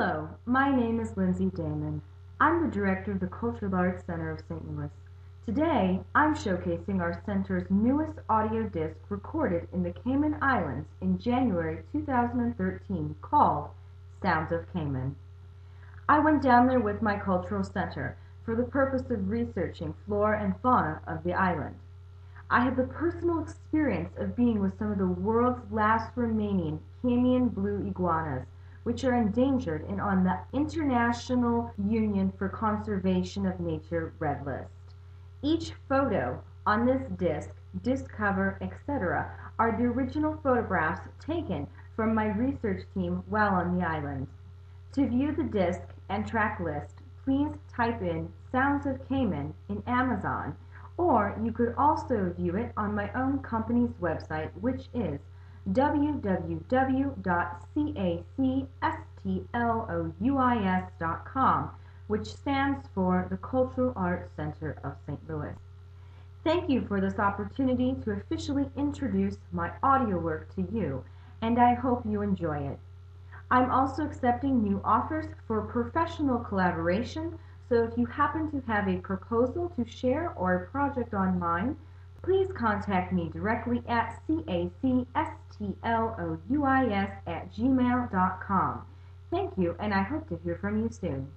Hello, my name is Lindsay Damon. I'm the director of the Cultural Arts Center of St. Louis. Today, I'm showcasing our center's newest audio disc recorded in the Cayman Islands in January 2013 called Sounds of Cayman. I went down there with my cultural center for the purpose of researching flora and fauna of the island. I had the personal experience of being with some of the world's last remaining Cayman blue iguanas, which are endangered and on the International Union for Conservation of Nature Red List. Each photo on this disc cover, etc., are the original photographs taken from my research team while on the island. To view the disc and track list, please type in Sounds of Cayman in Amazon, or you could also view it on my own company's website, which is www.cacstlouis.com, which stands for the Cultural Arts Center of St. Louis. Thank you for this opportunity to officially introduce my audio work to you, and I hope you enjoy it. I'm also accepting new offers for professional collaboration, so if you happen to have a proposal to share or a project on mine, please contact me directly at cacstlouis@gmail.com. Thank you, and I hope to hear from you soon.